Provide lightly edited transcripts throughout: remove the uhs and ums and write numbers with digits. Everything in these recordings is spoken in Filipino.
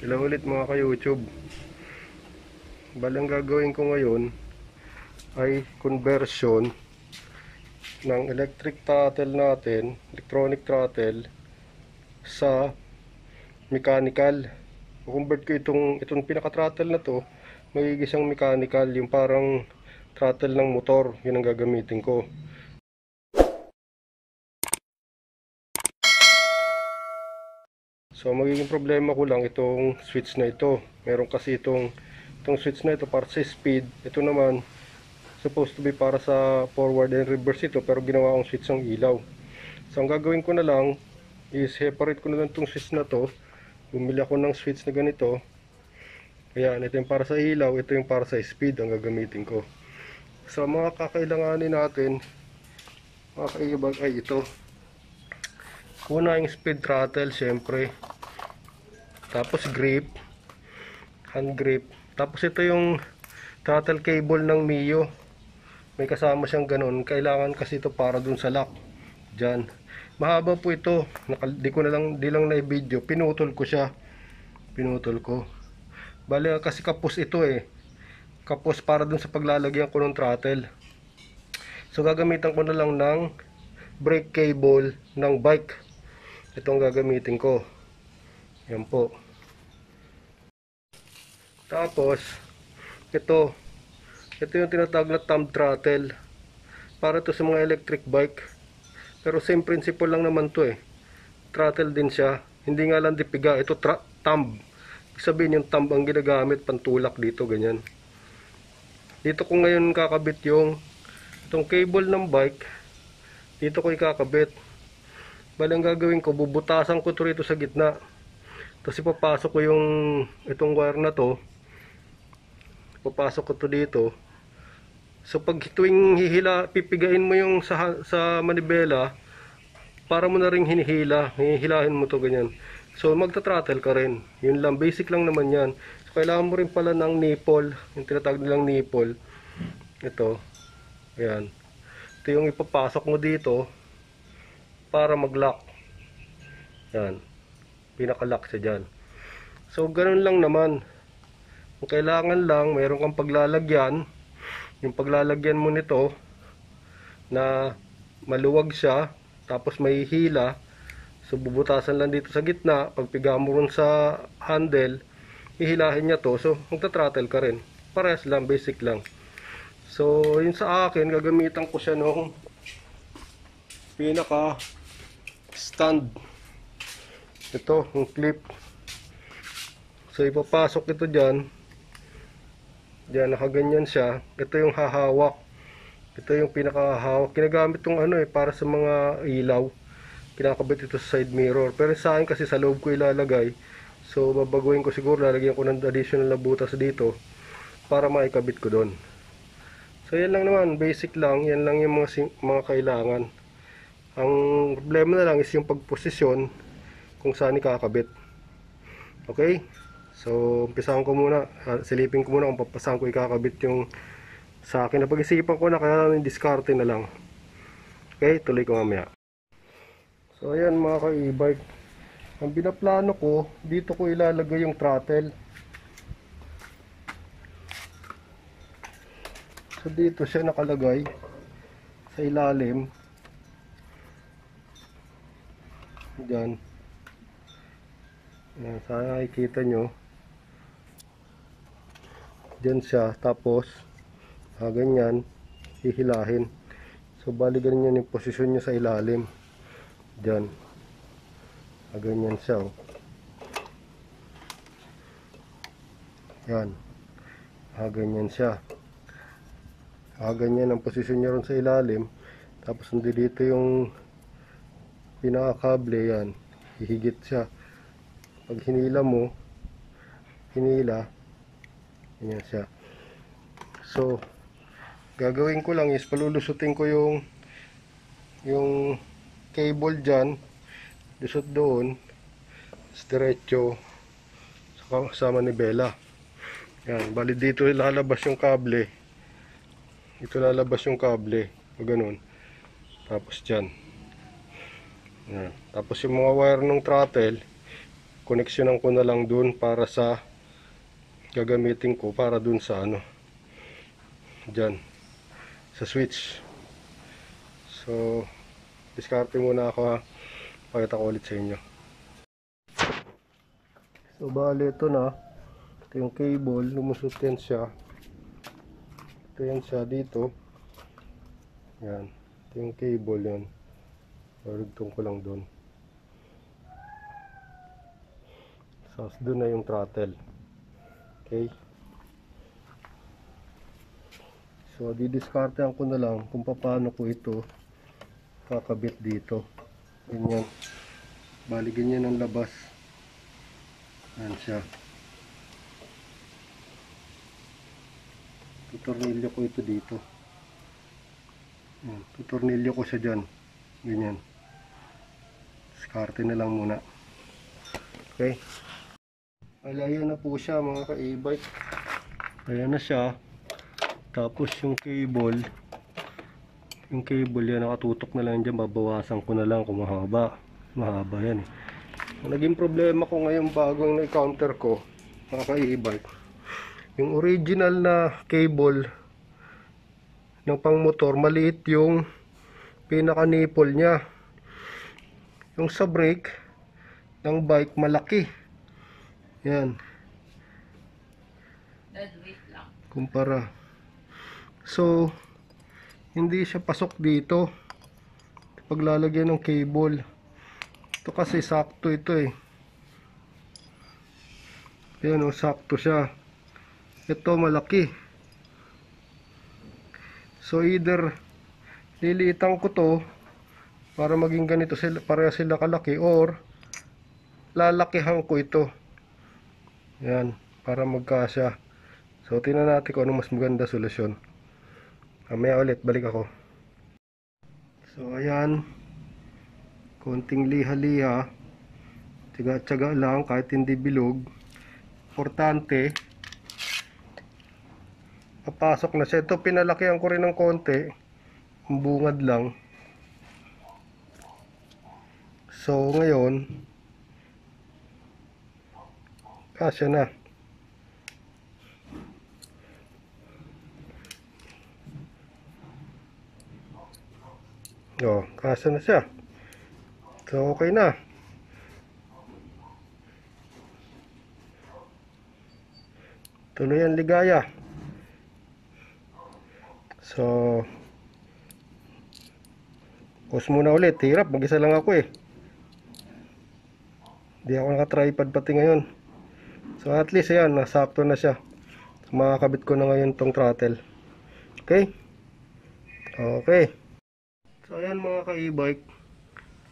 Hello ulit mga ka-YouTube. Balang gagawin ko ngayon ay conversion ng electric throttle natin, electronic throttle sa mechanical. I-convert ko itong pinaka-throttle na to, magiging isang mechanical, yung parang throttle ng motor, yun ang gagamitin ko. So magiging problema ko lang itong switch na ito. Meron kasi itong switch na ito para sa speed. Ito naman supposed to be para sa forward and reverse ito, pero ginawa akong switch ng ilaw. So ang gagawin ko na lang is separate ko na lang itong switch na to. Bumili ako ng switch na ganito. Ayan, ito yung para sa ilaw, ito yung para sa speed ang gagamitin ko. So mga kakailanganin natin, mga kaibag, ay ito. Una yung speed throttle, syempre. Tapos grip, hand grip. Tapos ito yung throttle cable ng Mio. May kasama siyang ganun. Kailangan kasi ito para dun sa lock. Diyan. Mahaba po ito. Di lang na i-video. Pinutol ko siya. Pinutol ko. Bale kasi kapos ito eh. Kapos para dun sa paglalagyan ko ng throttle. So gagamitan ko na lang ng brake cable ng bike. Ito ang gagamitin ko. Yan po. Tapos ito yung tinatawag na thumb throttle. Para to sa mga electric bike. Pero same principle lang naman to eh. Throttle din siya. Hindi nga lang dipiga. Ito thumb. Ibig sabihin yung thumb ang ginagamit pantulak dito. Ganyan. Dito ko ngayon kakabit itong cable ng bike. Dito ko ikakabit. Bali ang gagawin ko, bubutasan ko ito rito sa gitna. Tapos ipapasok ko itong wire na to. Papasok ko to dito. So pag tuwing pipigain mo yung sa manibela, para mo na ring hihilahin mo to ganyan. So magta-throttle ka rin. Yun lang, basic lang naman yan. So kailangan mo rin pala ng nipple, yung tinatawag nilang nipple. Ito. Ayan. Ito yung ipapasok mo dito para mag-lock. Yan. Pinaka-lock siya dyan. So ganun lang naman. Ang kailangan lang, mayroon kang paglalagyan. Yung paglalagyan mo nito na maluwag siya, tapos may hila. So bubutasan lang dito sa gitna. Pagpiga mo rin sa handle, hihilahin niya to. So magta-throttle ka rin. Parehas lang, basic lang. So yun sa akin, gagamitan ko siya nung pinaka stand. Ito, yung clip. So ipapasok ito dyan. Diyan, nakaganyan siya. Ito yung hahawak. Ito yung pinakahawak. Kinagamit itong para sa mga ilaw. Kinakabit ito sa side mirror. Pero sa akin kasi sa loob ko ilalagay. So babaguhin ko siguro. Lalagyan ko ng additional na butas dito para maikabit ko doon. So yan lang naman. Basic lang. Yan lang yung mga kailangan. Ang problema na lang is yung pagposisyon kung saan ikakabit. Okay? So, umpisahan ko muna. Silipin ko muna kung papasahan ko ikakabit yung sa akin. Napag-isipan ko na kaya lang diskarte na lang. Okay? Tuloy ko mamaya. So, ayan mga ka-e-bike. Ang binaplano ko, dito ko ilalagay yung throttle. So, dito siya nakalagay sa ilalim. Diyan. Ayan, sana nakikita nyo. Diyan siya, tapos ganyan, hihilahin. So bali ganyan yung posisyon niya sa ilalim. Diyan. Ganyan siya. Yan. Ganyan siya. Ganyan ang posisyon niya ron sa ilalim. Tapos dito yung pinakakable, yan. Hihigit siya. Pag hinila mo, ganyan siya. So gagawin ko lang is palulusutin ko yung cable dyan, lusot doon diretso sa manibela. Yan, bali dito lalabas yung kable. Ito lalabas yung kable o ganun. Tapos dyan. Yan. Tapos yung mga wire ng throttle koneksyonan ko na lang dun para sa gagamitin ko para dun sa ano, dyan sa switch. So diskarte muna ako ha, pakita ko ulit sa inyo. So bali ito na, ito yung cable, lumusot yan siya, ito yan siya dito, yan, ito yung cable yan, narugtong ko lang dun. So doon na yung throttle. Okay, so didiskartehan ko na lang kung paano ko ito kakabit dito. Ganyan, bali ganyan ang labas, yan siya. Tutornilyo ko ito dito, yan, tutornilyo ko siya dyan, ganyan. Diskarte na lang muna. Okay, ayan na po siya mga ka-e-bike, ayan na siya. Tapos yung cable yan nakatutok na lang dyan, babawasan ko na lang kung mahaba yan eh. Naging problema ko ngayon bagong na-encounter ko mga ka-e-bike, yung original na cable ng pang motor maliit yung pinaka nipple nya, yung sa brake ng bike malaki. Yan, kumpara. So hindi siya pasok dito paglalagyan ng cable. Ito kasi sakto ito eh. Yan o, sakto siya. Ito malaki. So either liliitan ko to para maging ganito sila, pareha sila kalaki, or lalakihan ko ito. Yan, para magkasya. So tingnan natin kung ano mas maganda solusyon. Mamaya ulit balik ako. So ayan, konting liha-liha, tiyaga-tiyaga lang kahit hindi bilog. Importante papasok na siya. Ito pinalakihan ko rin ng konti, bungad lang. So ngayon kasya na. O, kasya na siya. So okay na. Tuloy ang ligaya. So pause muna ulit. Hirap, mag-isa lang ako eh. Hindi ako naka-tripod pati ngayon. So at least ayan, nasakto na siya. Makakabit ko na ngayon tong throttle. Okay? Okay. So ayan mga ka-e-bike,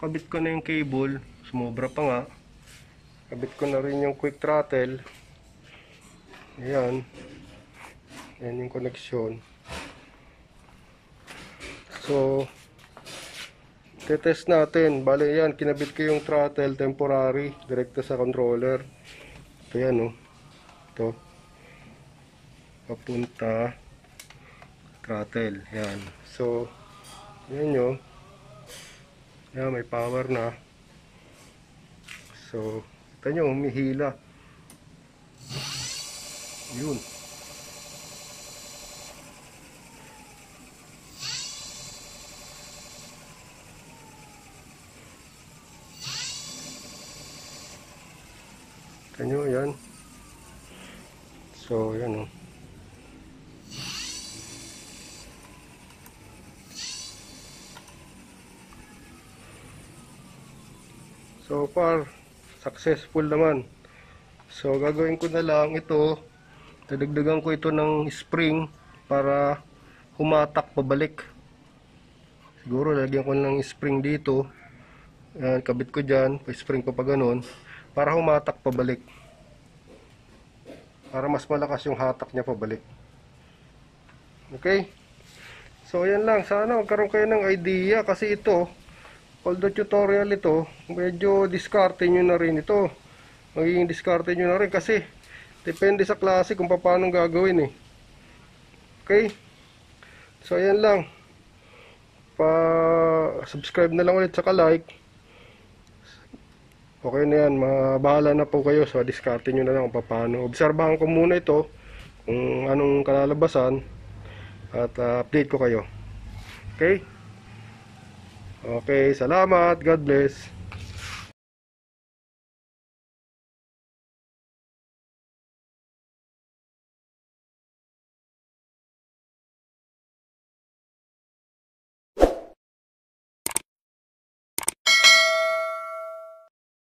kabit ko na yung cable, sumobra pa nga. Kabit ko na rin yung quick throttle. Ayan. Ayan yung connection. So tetest natin. Bale yan, kinabit ko yung throttle temporary direkta sa controller. Ito yan oh. Ito. Papunta throttle. Yan. So yan nyo. Yan, may power na. So kita nyo, humihila. Yun. Kita nyo, yan. So yan o. So far successful naman. So gagawin ko na lang ito, dadagdagan ko ito ng spring para humatak pabalik. Siguro lagyan ko ng spring dito. Ayan, kabit ko dyan, pa-spring ko pa ganun, para humatak pabalik, para mas malakas yung hatak niya pabalik. Okay, so yan lang. Sana magkaroon kayo ng idea, kasi ito, although tutorial ito, medyo diskarte nyo na rin ito. Magiging diskarte nyo na rin kasi depende sa klase kung paano gagawin eh. Okay, so yan lang. Pa-subscribe na lang ulit, saka like. Okay na yan, mabahala na po kayo. So, diskarte nyo na lang kung paano. Obserbahan ko muna ito, kung anong kalalabasan, at update ko kayo. Okay? Okay, salamat. God bless.